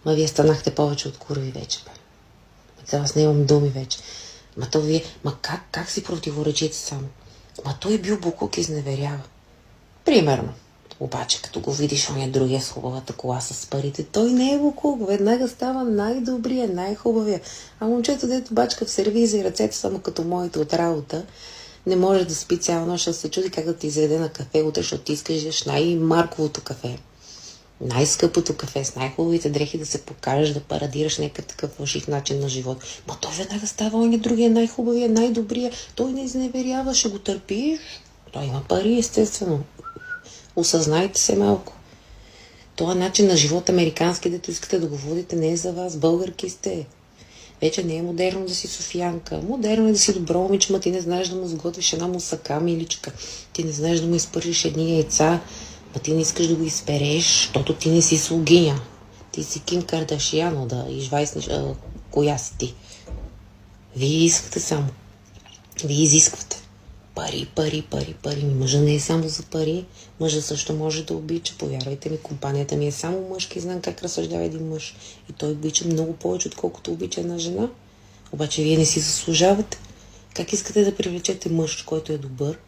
Ма вие станахте повече от курви вече, бе. За вас не имам думи вече. Ма то вие... Ма как си противоречите само? Ма той бил буклук, изневерява. Примерно. Обаче, като го видиш, оня другия с хубавата кола с парите, той не е буклук. Веднага става най-добрия, най-хубавия. А момчето, дето бачка в сервиза и ръцете само като моите от работа, не може да спи цяла нощ, да се чуди как да ти изведе на кафе утре, защото ти искаш най-марковото кафе. Най-скъпото кафе, с най-хубавите дрехи да се покажеш, да парадираш някакъв такъв фалшив начин на живот. Ма той веднага става оня другия, най-хубавия, най-добрия. Той не изневерява, ще го търпиш. Той има пари, естествено. Осъзнайте се малко. Това начин на живот американски, дето искате да го водите, не е за вас. Българки сте. Вече не е модерно да си софиянка. Модерно е да си добро момиче, ма ти не знаеш да му сготвиш една мусака миличка. Ти не знаеш да му изпържиш едни яйца. Ма ти не искаш да го изпереш, защото ти не си слугиня. Ти си Ким Кардашиано, да извайснеш коя си ти. Вие искате само. Вие изисквате. Пари, пари, пари, пари. Мъжа не е само за пари. Мъжа също може да обича. Повярвайте ми, компанията ми е само мъжка и знам как разсъждава един мъж. И той обича много повече, отколкото обича една жена. Обаче вие не си заслужавате. Как искате да привлечете мъж, който е добър?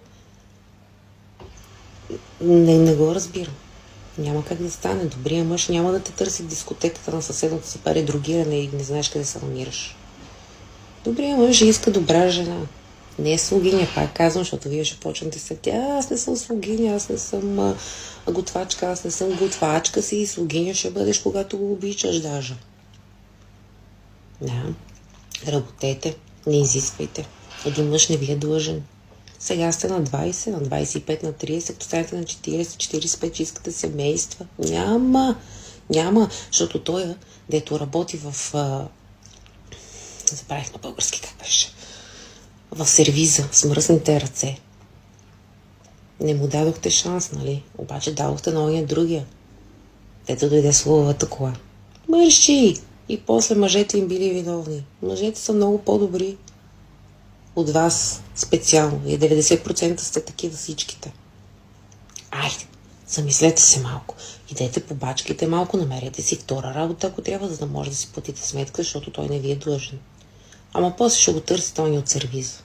Не го разбирам. Няма как да стане. Добрия мъж няма да те търси в дискотеката на съседното си пари другиране и не знаеш къде се намираш. Добрия мъж иска добра жена. Не е слугиня, пак казвам, защото вие ще почнете се аз не съм слугиня, аз не съм готвачка, аз не съм готвачка си и слугиня ще бъдеш, когато го обичаш даже. Да, работете, не изисквайте. Един мъж не ви е длъжен. Сега сте на 20, на 25, на 30, като станете на 40, 45, че искате семейства. Няма, защото той, дето работи в... Забравих на български как беше. В сервиза, с мръсните ръце. Не му дадохте шанс, нали? Обаче дадохте на оня другия. Дето дойде с лъвата кола. Мърши! И после мъжете им били виновни. Мъжете са много по-добри от вас специално. И 90% сте такива всичките. Айде, замислете се малко. Идете по бачките малко, намерете си втора работа, ако трябва, за да може да си платите сметка, защото той не ви е длъжен. Ама после ще го търсите оня от сервиза.